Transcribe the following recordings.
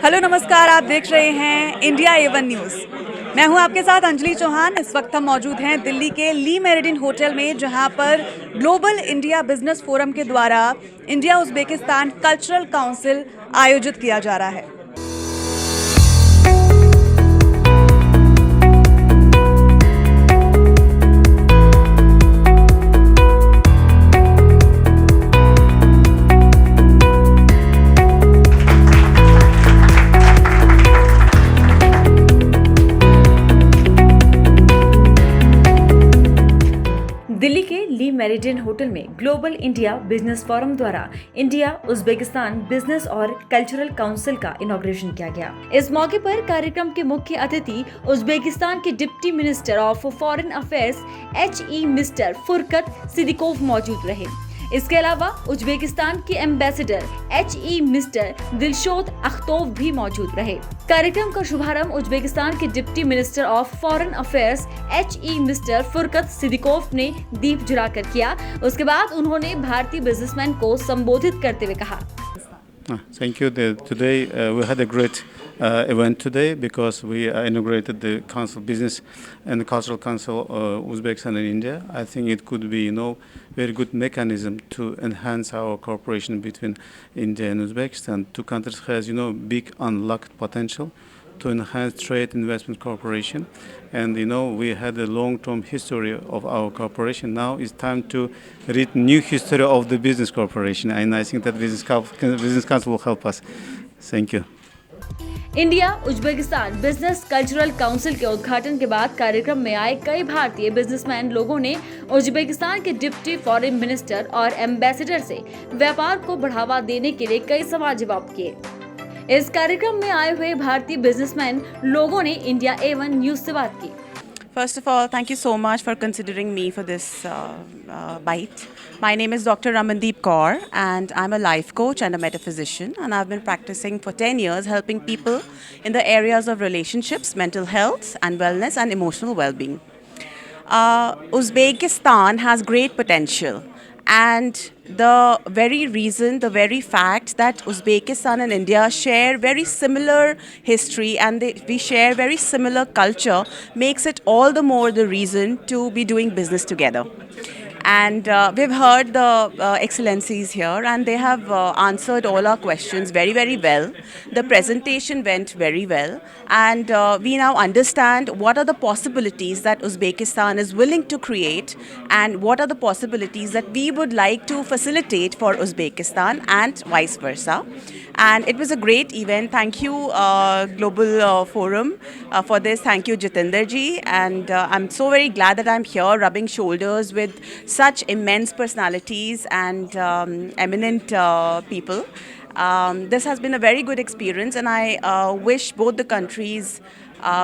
Hello नमस्कार, आप देख रहे हैं इंडिया A1 न्यूज़। मैं हूं आपके साथ अंजलि चौहान। इस वक्त हम मौजूद हैं दिल्ली के ली मेरिडियन होटल में, जहां पर ग्लोबल इंडिया बिजनेस फोरम के द्वारा इंडिया उज़्बेकिस्तान कल्चरल काउंसिल आयोजित किया जा रहा है। दिल्ली के ली मेरिडियन होटल में ग्लोबल इंडिया बिजनेस फोरम द्वारा इंडिया उज़्बेकिस्तान बिजनेस और कल्चरल काउंसिल का इनॉग्रेशन किया गया। इस मौके पर कार्यक्रम के मुख्य अतिथि उज़्बेकिस्तान के deputy minister of foreign affairs HE mister Furkat Siddikov मौजूद रहे। इसके अलावा उज़्बेकिस्तान के ambassador HE mister Dilshod Akhtov भी मौजूद रहे। कार्यक्रम का शुभारंभ उज़्बेकिस्तान के deputy minister of foreign affairs HE mister Furkat Siddikov ने दीप जलाकर किया। उसके बाद उन्होंने भारतीय बिजनेसमैन को संबोधित करते हुए कहा, Thank you. Today we had a great event today because we inaugurated the Council Business and Cultural Council Uzbekistan and India. I think it could be, very good mechanism to enhance our cooperation between India and Uzbekistan. Two countries has, big unlocked potential to enhance trade investment cooperation, and we had a long-term history of our cooperation. Now it's time to read new history of the business cooperation, and I think that business council will help us. Thank you. India Uzbekistan business cultural council के उद्घाटन के बाद कार्यक्रम में आए कई भारतीय businessman लोगों ने उज़्बेकिस्तान के डिप्टी फॉरेन मिनिस्टर और एम्बेसडर से व्यापार को बढ़ावा देने के लिए कई सवाल जवाब किए। इस कार्यक्रम में आए हुए भारतीय बिजनेसमैन लोगों ने इंडिया A1 न्यूज़ से बात की। First of all, thank you so much for considering me for this bite. My name is Dr. Ramandeep Kaur, and I'm a life coach and a metaphysician, and I've been practicing for 10 years helping people in the areas of relationships, mental health and wellness and emotional well-being. Uzbekistan has great potential, and the very fact that Uzbekistan and India share very similar history and we share very similar culture makes it all the more the reason to be doing business together. And we've heard the excellencies here, and they have answered all our questions very, very well. The presentation went very well, and we now understand what are the possibilities that Uzbekistan is willing to create, and what are the possibilities that we would like to facilitate for Uzbekistan, and vice versa. And it was a great event. Thank you, Global Forum, for this. Thank you, Jitender ji. And I'm so very glad that I'm here rubbing shoulders with such immense personalities and eminent people. This has been a very good experience, and I wish both the countries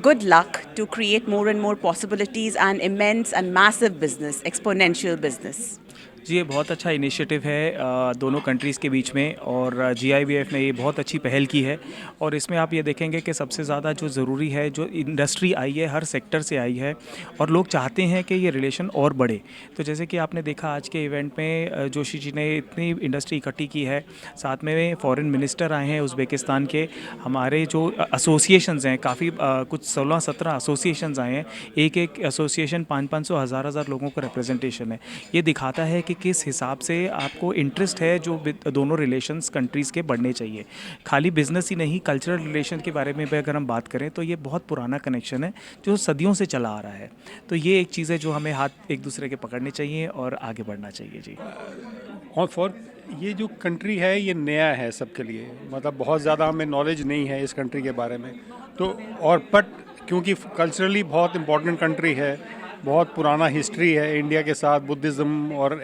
good luck to create more and more possibilities and immense and massive business, exponential business. जी, ये बहुत अच्छा initiative है दोनों countries के बीच में, और GIBF ने ये बहुत अच्छी पहल की है। और इसमें आप ये देखेंगे कि सबसे ज़्यादा जो ज़रूरी है, जो इंडस्ट्री आई है, हर सेक्टर से आई है, और लोग चाहते हैं कि ये रिलेशन और बढ़े। तो जैसे कि आपने देखा आज के इवेंट में जोशी जी ने इतनी इंडस्ट्री इकट्ठी की है, साथ में फॉरेन मिनिस्टर आए हैं उज़्बेकिस्तान के, हमारे जो एसोसिएशंस हैं, काफ़ी कुछ 16-17 एसोसिएशंस आए हैं। एक एसोसिएशन 500-500 हज़ार लोगों का रिप्रेजेंटेशन है। ये दिखाता है कि किस हिसाब से आपको इंटरेस्ट है जो दोनों रिलेशंस कंट्रीज़ के बढ़ने चाहिए। खाली बिजनेस ही नहीं, कल्चरल रिलेशन के बारे में भी अगर हम बात करें तो ये बहुत पुराना कनेक्शन है जो सदियों से चला आ रहा है। तो ये एक चीज़ है जो हमें हाथ एक दूसरे के पकड़ने चाहिए और आगे बढ़ना चाहिए। जी, और फॉर ये जो कंट्री है ये नया है सबके लिए, मतलब बहुत ज़्यादा हमें नॉलेज नहीं है इस कंट्री के बारे में। तो और बट क्योंकि कल्चरली बहुत इम्पोर्टेंट कंट्री है, बहुत पुराना हिस्ट्री है इंडिया के साथ बुद्धिज़्म और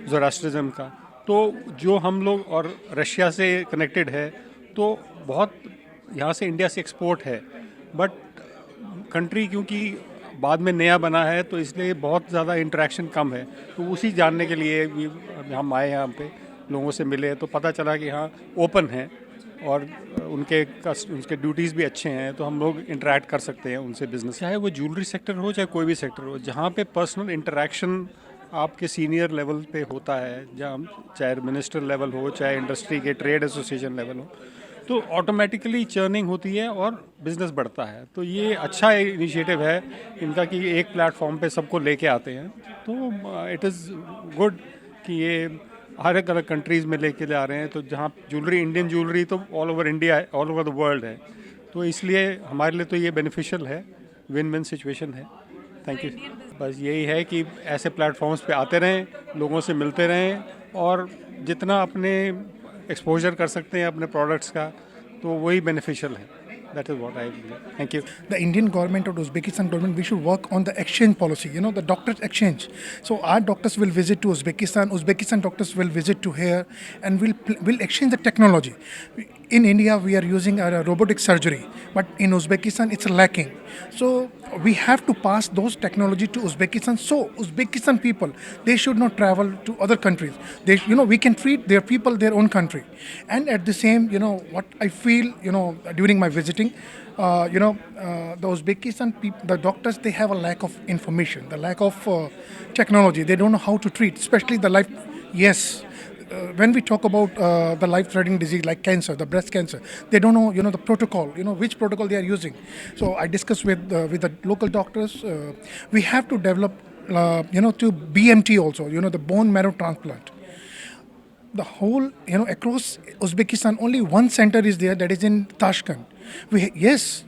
ज़ोरास्ट्रिज़्म का, तो जो हम लोग और रशिया से कनेक्टेड है, तो बहुत यहाँ से इंडिया से एक्सपोर्ट है। बट कंट्री क्योंकि बाद में नया बना है तो इसलिए बहुत ज़्यादा इंटरेक्शन कम है। तो उसी जानने के लिए हम आए यहाँ पे, लोगों से मिले तो पता चला कि हाँ ओपन है और उनके ड्यूटीज़ भी अच्छे हैं, तो हम लोग इंटरेक्ट कर सकते हैं उनसे बिज़नेस, चाहे वो ज्वेलरी सेक्टर हो चाहे कोई भी सेक्टर हो, जहाँ पे पर्सनल इंटरेक्शन आपके सीनियर लेवल पे होता है, जहाँ चाहे मिनिस्टर लेवल हो चाहे इंडस्ट्री के ट्रेड एसोसिएशन लेवल हो, तो ऑटोमेटिकली चर्निंग होती है और बिजनेस बढ़ता है। तो ये अच्छा इनिशिएटिव है इनका कि एक प्लेटफॉर्म पे सबको लेके आते हैं। तो इट इज़ गुड कि ये हर एक अलग कंट्रीज़ में लेके ले आ रहे हैं। तो जहाँ ज्वेलरी, इंडियन ज्वेलरी तो all over India, all over the world है, तो इसलिए हमारे लिए तो ये बेनिफिशियल है, विन विन सिचुएशन है। Thank you. बस यही है कि ऐसे प्लेटफॉर्म्स पे आते रहें, लोगों से मिलते रहें, और जितना अपने एक्सपोजर कर सकते हैं अपने प्रोडक्ट्स का, तो वही बेनिफिशियल है। That is what I believe. Thank you. The Indian government or Uzbekistan government, we should work on the exchange policy, the doctors exchange. So our doctors will visit to Uzbekistan, Uzbekistan doctors will visit to here, and we'll exchange the technology. In India, we are using a robotic surgery, but in Uzbekistan, it's lacking. So we have to pass those technology to Uzbekistan. So Uzbekistan people, they should not travel to other countries. We can treat their people their own country. And at the same, what I feel, during my visiting, the Uzbekistan people, the doctors, they have a lack of information, the lack of technology. They don't know how to treat, especially the life. Yes. When we talk about the life-threatening disease like cancer, the breast cancer, they don't know, the protocol, which protocol they are using. So I discussed with the local doctors. We have to develop, to BMT also, the bone marrow transplant. The whole, across Uzbekistan, only one center is there, that is in Tashkent. Yes,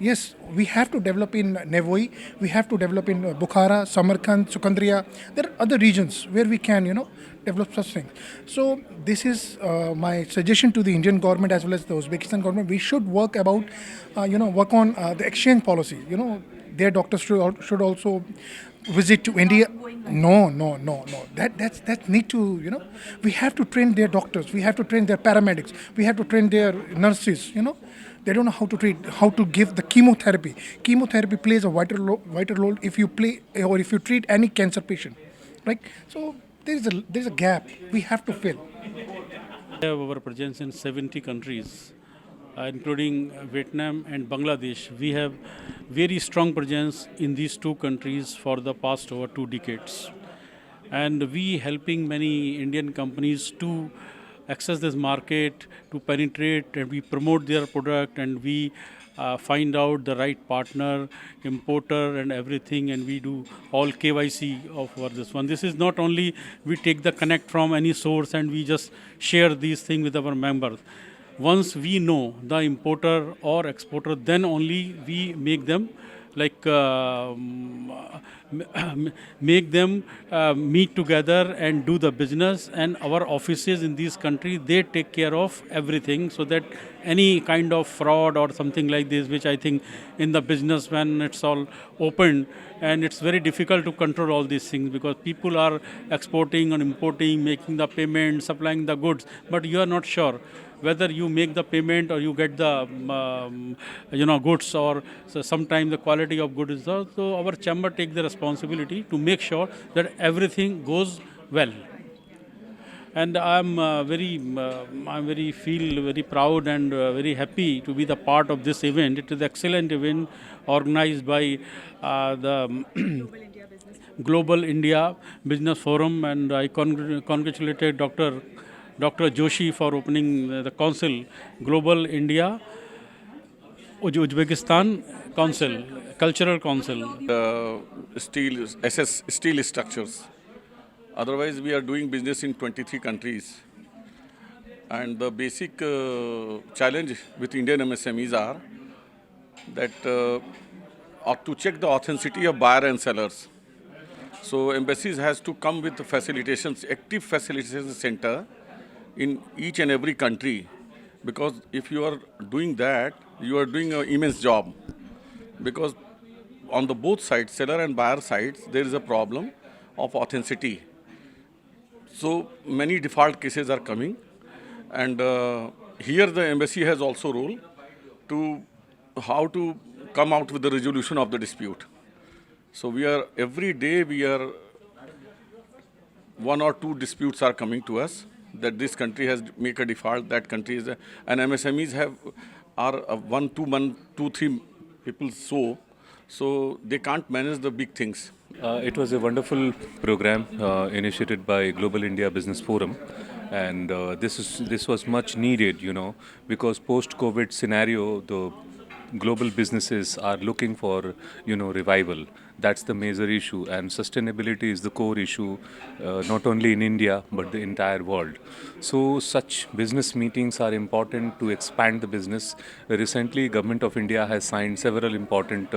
we have to develop in Nevoi, we have to develop in Bukhara, Samarkand, Sukandria. There are other regions where we can, develop such things. So this is my suggestion to the Indian government as well as the Uzbekistan government. We should work about, work on the exchange policy. Their doctors should also visit to India. No. That's need to, we have to train their doctors. We have to train their paramedics. We have to train their nurses. They don't know how to treat, how to give the chemotherapy. Chemotherapy plays a vital role if you treat any cancer patient, right? So there's a gap we have to fill. We have our presence in 70 countries, including Vietnam and Bangladesh. We have very strong presence in these two countries for the past over 2 decades. And we helping many Indian companies to access this market, to penetrate, and we promote their product, and we find out the right partner, importer and everything, and we do all KYC for this one. This is not only we take the connect from any source and we just share these things with our members. Once we know the importer or exporter, then only we make them meet together and do the business, and our offices in these countries, they take care of everything, so that any kind of fraud or something like this, which I think in the business when it's all open, and it's very difficult to control all these things because people are exporting and importing, making the payment, supplying the goods, but you are not sure whether you make the payment or you get the goods, or sometimes the quality of goods is there. So our chamber takes the responsibility to make sure that everything goes well. And I'm feel very proud and very happy to be the part of this event. It is an excellent event organized by the Global India Business Forum, and I congratulated Dr. Joshi for opening the council, Global India Uzbekistan Council, Cultural Council. Steel structures. Otherwise, we are doing business in 23 countries. And the basic challenge with Indian MSMEs are that to check the authenticity of buyer and sellers. So embassies has to come with facilitations, active facilitation center in each and every country, because if you are doing that, you are doing an immense job, because on the both sides, seller and buyer sides, there is a problem of authenticity. So many default cases are coming, and here the embassy has also role to how to come out with the resolution of the dispute. So every day 1 or 2 disputes are coming to us, that this country has make a default, that country is, and MSMEs are 1, 2, 3 people so they can't manage the big things. It was a wonderful program initiated by Global India Business Forum, and this was much needed, you know, because post-COVID scenario, the global businesses are looking for, you know, revival. That's the major issue, and sustainability is the core issue, not only in India but the entire world. So such business meetings are important to expand the business. Recently, Government of India has signed several important,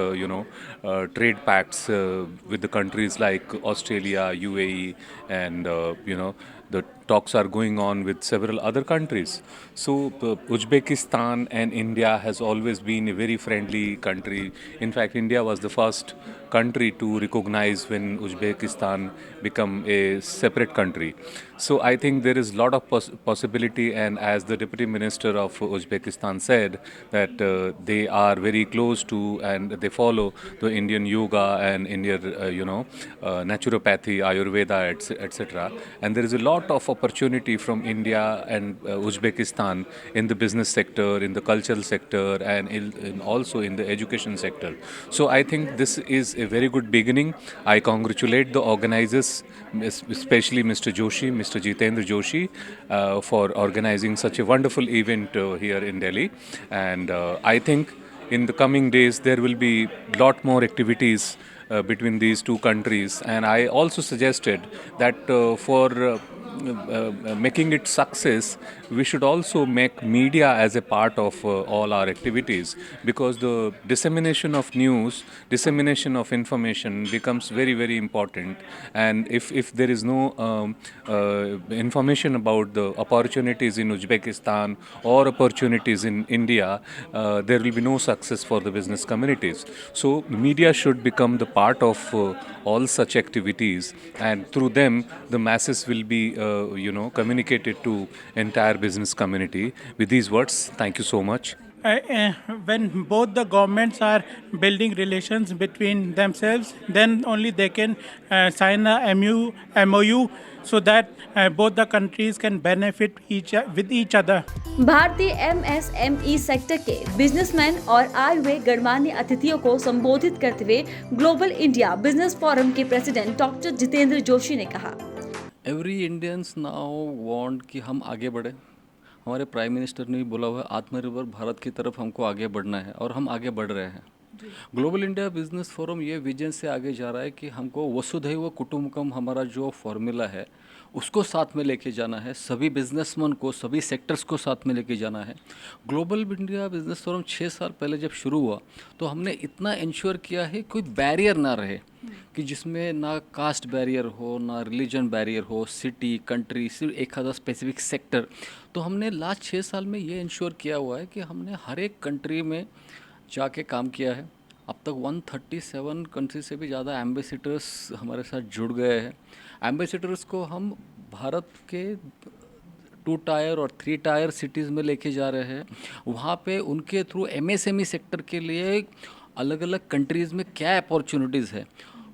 trade pacts with the countries like Australia, UAE, and the talks are going on with several other countries. So Uzbekistan and India has always been a very friendly country. In fact, India was the first country to recognize when Uzbekistan become a separate country. So I think there is a lot of possibility, and as the Deputy Minister of Uzbekistan said, that they are very close to and they follow the Indian yoga and Indian, naturopathy, Ayurveda, etc. And there is a lot of opportunity from India and Uzbekistan in the business sector, in the cultural sector, and also in the education sector. So I think this is a very good beginning. I congratulate the organizers, especially Mr. Joshi, Mr. Jitendra Joshi, for organizing such a wonderful event here in Delhi. And I think in the coming days there will be lot more activities between these two countries. And I also suggested that for making it success, we should also make media as a part of all our activities, because the dissemination of news, dissemination of information becomes very, very important. And if there is no information about the opportunities in Uzbekistan or opportunities in India, there will be no success for the business communities. So media should become the part of all such activities, and through them the masses will be communicated to entire business community. With these words, thank you so much. When both the governments are building relations between themselves, then only they can sign a MOU so that both the countries can benefit with each other. भारतीय MSME sector के businessman और आए हुए गणमान्य अतिथियों को संबोधित करते हुए ग्लोबल इंडिया बिजनेस फोरम के प्रेसिडेंट डॉक्टर जितेंद्र जोशी ने कहा, एवरी इंडियंस नाउ वांट कि हम आगे बढ़े. हमारे प्राइम मिनिस्टर ने भी बोला हुआ है आत्मनिर्भर भारत की तरफ हमको आगे बढ़ना है, और हम आगे बढ़ रहे हैं. ग्लोबल इंडिया बिजनेस फोरम ये विजन से आगे जा रहा है कि हमको वसुधैव कुटुंबकम हमारा जो फॉर्मूला है उसको साथ में लेके जाना है. सभी बिजनेसमैन को, सभी सेक्टर्स को साथ में लेके जाना है. ग्लोबल इंडिया बिजनेस फोरम 6 साल पहले जब शुरू हुआ तो हमने इतना इंश्योर किया है कोई बैरियर ना रहे, कि जिसमें ना कास्ट बैरियर हो, ना रिलीजन बैरियर हो, सिटी, कंट्री, सिर्फ एक आधा स्पेसिफिक सेक्टर. तो हमने लास्ट 6 साल में ये इंश्योर किया हुआ है कि हमने हर एक कंट्री में जाके काम किया है. अब तक 137 कंट्री से भी ज़्यादा एम्बेसडर्स हमारे साथ जुड़ गए हैं. एम्बेसडर्स को हम भारत के 2 टायर और 3 टायर सिटीज़ में लेके जा रहे हैं. वहाँ पे उनके थ्रू MSME सेक्टर के लिए अलग अलग कंट्रीज़ में क्या अपॉर्चुनिटीज़ है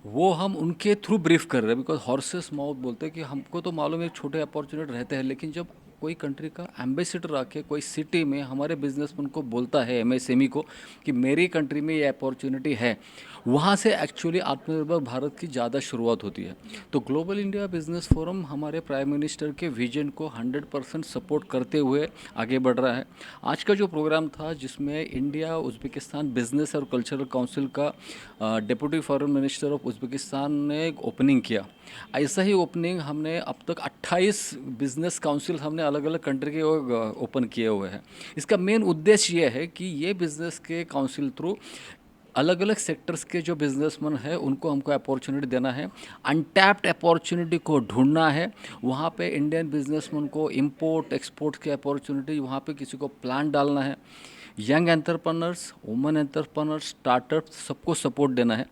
वो हम उनके थ्रू ब्रीफ कर रहे हैं. बिकॉज हॉर्सेस माउथ बोलते हैं कि हमको तो मालूम है छोटे अपॉर्चुनिटी रहते हैं, लेकिन जब कोई कंट्री का एम्बेसडर आके कोई सिटी में हमारे बिजनेसमैन को बोलता है, MSME को, कि मेरी कंट्री में ये अपॉर्चुनिटी है, वहाँ से एक्चुअली आत्मनिर्भर भारत की ज़्यादा शुरुआत होती है. तो ग्लोबल इंडिया बिजनेस फोरम हमारे प्राइम मिनिस्टर के विजन को 100% सपोर्ट करते हुए आगे बढ़ रहा है. आज का जो प्रोग्राम था जिसमें इंडिया उज़्बेकिस्तान बिजनेस और कल्चरल काउंसिल का deputy foreign minister of Uzbekistan ने एक ओपनिंग किया. ऐसा ही ओपनिंग हमने अब तक 28 बिजनेस काउंसिल हमने अलग अलग कंट्री के ओपन किए हुए हैं. इसका मेन उद्देश्य ये है कि ये बिज़नेस के काउंसिल थ्रू अलग अलग सेक्टर्स के जो बिजनेसमैन है उनको हमको अपॉर्चुनिटी देना है, अनटैप्ड अपॉर्चुनिटी को ढूंढना है. वहाँ पे इंडियन बिजनेसमैन को इंपोर्ट एक्सपोर्ट की अपॉर्चुनिटी, वहाँ पे किसी को प्लान डालना है. Young entrepreneurs, women entrepreneurs, startup, सबको सपोर्ट देना है.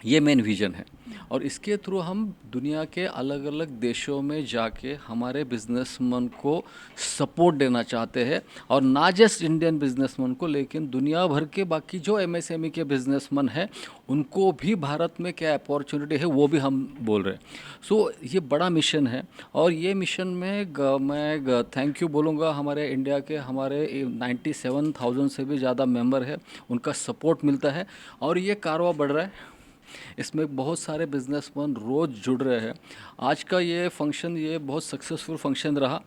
ये मेन विजन है. और इसके थ्रू हम दुनिया के अलग अलग देशों में जाके हमारे बिजनेसमैन को सपोर्ट देना चाहते हैं. और ना जस्ट इंडियन बिजनेसमैन को, लेकिन दुनिया भर के बाकी जो MSME के बिजनेसमैन हैं उनको भी भारत में क्या अपॉर्चुनिटी है वो भी हम बोल रहे हैं. सो ये बड़ा मिशन है, और ये मिशन में मैं थैंक यू बोलूँगा हमारे इंडिया के हमारे 97,000 से भी ज़्यादा मेंबर है, उनका सपोर्ट मिलता है और ये कारवां बढ़ रहा है. इसमें बहुत सारे बिजनेसमैन रोज़ जुड़ रहे हैं। आज का ये फंक्शन ये बहुत सक्सेसफुल फंक्शन रहा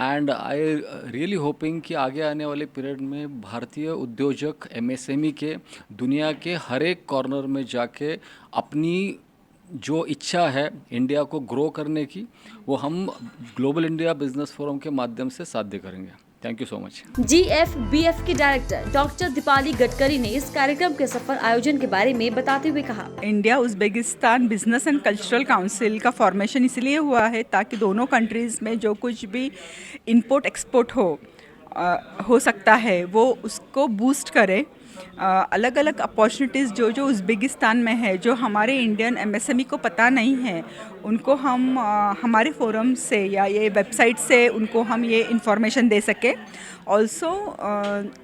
एंड आई रियली होपिंग कि आगे आने वाले पीरियड में भारतीय उद्योजक MSME के दुनिया के हर एक कॉर्नर में जाके अपनी जो इच्छा है इंडिया को ग्रो करने की, वो हम ग्लोबल इंडिया बिजनेस फोरम के माध्यम से साध्य करेंगे। Thank you so much. GFBF की डायरेक्टर डॉक्टर दीपाली गडकरी ने इस कार्यक्रम के सफल आयोजन के बारे में बताते हुए कहा, India Uzbekistan business and cultural council का फॉर्मेशन इसलिए हुआ है ताकि दोनों कंट्रीज़ में जो कुछ भी इंपोर्ट एक्सपोर्ट हो सकता है वो उसको बूस्ट करे। अलग अलग अपॉर्चुनिटीज़ जो उज़्बेकिस्तान में है, जो हमारे इंडियन MSME को पता नहीं है, उनको हम हमारे फोरम से या ये वेबसाइट से उनको हम ये इन्फॉर्मेशन दे सकें। ऑल्सो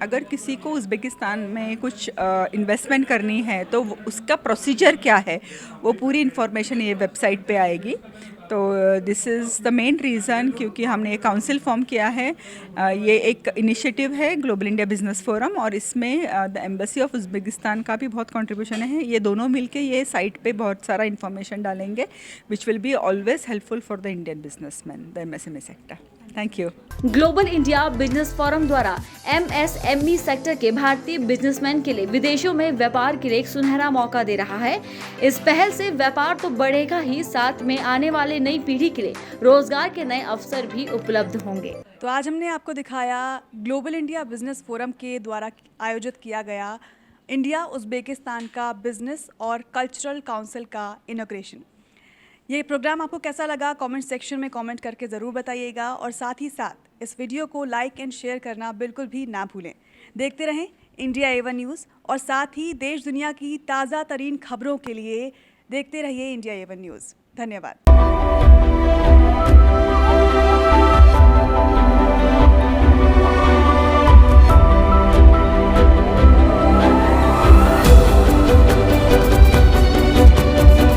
अगर किसी को उज़्बेकिस्तान में कुछ इन्वेस्टमेंट करनी है तो उसका प्रोसीजर क्या है, वो पूरी इन्फॉर्मेशन ये वेबसाइट पे आएगी। तो this is the main reason क्योंकि हमने एक काउंसिल फॉर्म किया है। ये एक इनिशिएटिव है ग्लोबल इंडिया बिजनेस फोरम और इसमें द एम्बेसी ऑफ उज़्बेकिस्तान का भी बहुत कंट्रीब्यूशन है। ये दोनों मिलके ये साइट पे बहुत सारा इन्फॉर्मेशन डालेंगे which will be always helpful for the Indian businessman, the MSME sector. Thank you. Global India business forum द्वारा MSME सेक्टर के भारतीय बिजनेसमैन के लिए विदेशों में व्यापार के लिए एक सुनहरा मौका दे रहा है। इस पहल से व्यापार तो बढ़ेगा ही, साथ में आने वाले नई पीढ़ी के लिए रोजगार के नए अवसर भी उपलब्ध होंगे। तो आज हमने आपको दिखाया ग्लोबल इंडिया बिजनेस फोरम के द्वारा आयोजित किया गया इंडिया उज़्बेकिस्तान का बिजनेस और कल्चरल काउंसिल का इनॉग्रेशन। ये प्रोग्राम आपको कैसा लगा कमेंट सेक्शन में कमेंट करके ज़रूर बताइएगा और साथ ही साथ इस वीडियो को लाइक एंड शेयर करना बिल्कुल भी ना भूलें। देखते रहें इंडिया A1 न्यूज़ और साथ ही देश दुनिया की ताज़ा तरीन खबरों के लिए देखते रहिए इंडिया A1 न्यूज़। धन्यवाद।